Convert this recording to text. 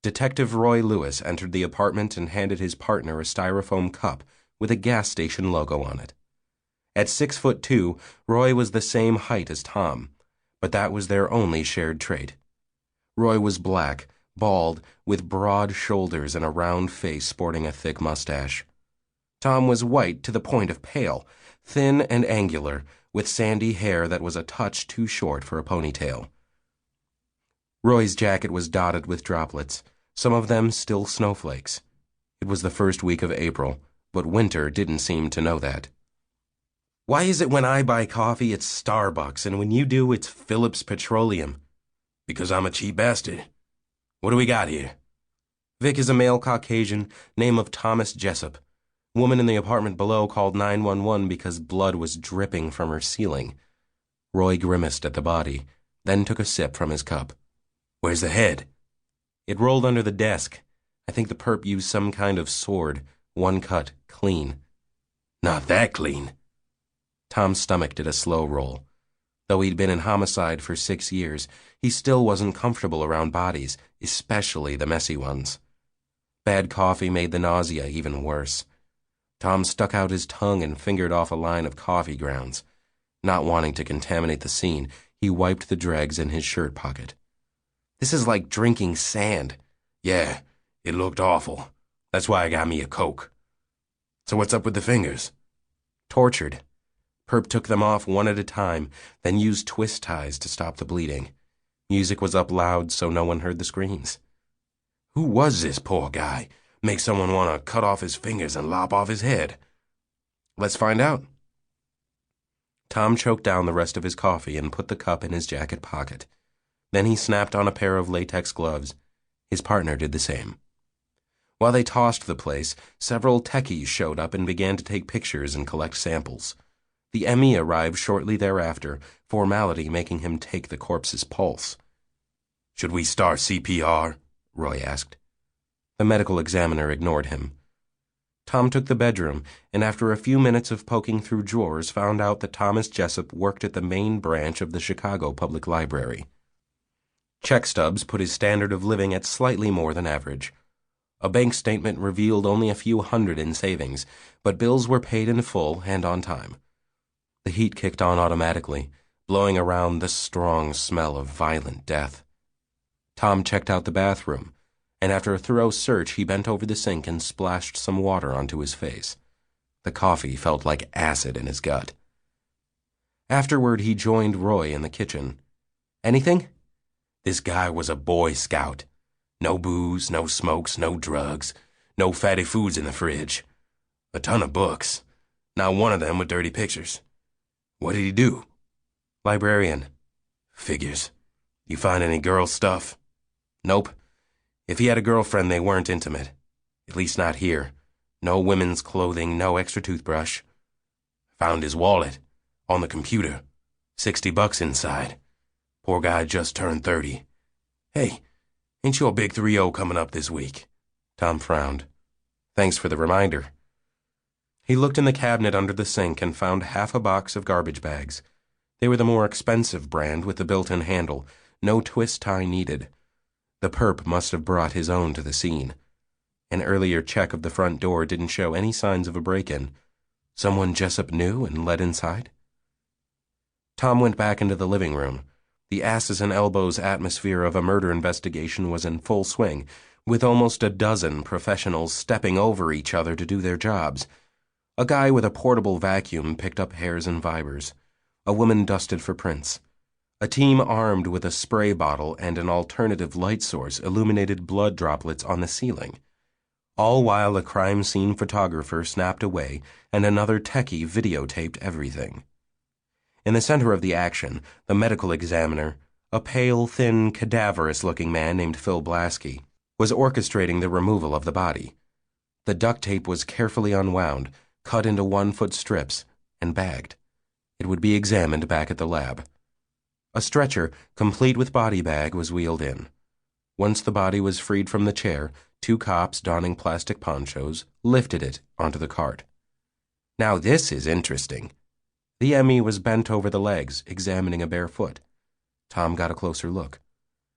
Detective Roy Lewis entered the apartment and handed his partner a styrofoam cup with a gas station logo on it. At 6'2", Roy was the same height as Tom, but that was their only shared trait. Roy was black, bald, with broad shoulders and a round face sporting a thick mustache. Tom was white to the point of pale, thin and angular, with sandy hair that was a touch too short for a ponytail. Roy's jacket was dotted with droplets, some of them still snowflakes. It was the first week of April, but winter didn't seem to know that. "Why is it when I buy coffee it's Starbucks, and when you do it's Phillips Petroleum?" "Because I'm a cheap bastard. What do we got here?" Vic is a male Caucasian, name of Thomas Jessup. Woman in the apartment below called 911 because blood was dripping from her ceiling. Roy grimaced at the body, then took a sip from his cup. "Where's the head?" "It rolled under the desk. I think the perp used some kind of sword. One cut, clean." "Not that clean." Tom's stomach did a slow roll. Though he'd been in homicide for 6 years, he still wasn't comfortable around bodies, especially the messy ones. Bad coffee made the nausea even worse. Tom stuck out his tongue and fingered off a line of coffee grounds. Not wanting to contaminate the scene, he wiped the dregs in his shirt pocket. "This is like drinking sand." "Yeah, it looked awful. That's why I got me a Coke." "So what's up with the fingers?" "Tortured. Perp took them off one at a time, then used twist ties to stop the bleeding. Music was up loud so no one heard the screams." "Who was this poor guy? Make someone want to cut off his fingers and lop off his head." "Let's find out." Tom choked down the rest of his coffee and put the cup in his jacket pocket. Then he snapped on a pair of latex gloves. His partner did the same. While they tossed the place, several techies showed up and began to take pictures and collect samples. The ME arrived shortly thereafter, formality making him take the corpse's pulse. "Should we start CPR?" Roy asked. The medical examiner ignored him. Tom took the bedroom, and after a few minutes of poking through drawers, found out that Thomas Jessup worked at the main branch of the Chicago Public Library. Check stubs put his standard of living at slightly more than average. A bank statement revealed only a few hundred in savings, but bills were paid in full and on time. The heat kicked on automatically, blowing around the strong smell of violent death. Tom checked out the bathroom, and after a thorough search he bent over the sink and splashed some water onto his face. The coffee felt like acid in his gut. Afterward he joined Roy in the kitchen. "Anything?" "This guy was a Boy Scout. No booze, no smokes, no drugs, no fatty foods in the fridge. A ton of books. Not one of them with dirty pictures." "What did he do?" "Librarian." "Figures. You find any girl stuff?" "Nope. If he had a girlfriend, they weren't intimate. At least not here. No women's clothing, no extra toothbrush." "Found his wallet. On the computer. $60 inside. Poor guy just turned 30. Hey, ain't your big 3-0 coming up this week?" Tom frowned. "Thanks for the reminder." He looked in the cabinet under the sink and found half a box of garbage bags. They were the more expensive brand with the built-in handle, no twist tie needed. The perp must have brought his own to the scene. An earlier check of the front door didn't show any signs of a break-in. Someone Jessup knew and let inside? Tom went back into the living room. The asses and elbows atmosphere of a murder investigation was in full swing, with almost a dozen professionals stepping over each other to do their jobs. A guy with a portable vacuum picked up hairs and fibers. A woman dusted for prints. A team armed with a spray bottle and an alternative light source illuminated blood droplets on the ceiling. All while a crime scene photographer snapped away and another techie videotaped everything. In the center of the action, the medical examiner, a pale, thin, cadaverous-looking man named Phil Blasky, was orchestrating the removal of the body. The duct tape was carefully unwound, cut into 1-foot strips, and bagged. It would be examined back at the lab. A stretcher, complete with body bag, was wheeled in. Once the body was freed from the chair, 2 cops donning plastic ponchos lifted it onto the cart. "Now this is interesting." The ME was bent over the legs, examining a bare foot. Tom got a closer look.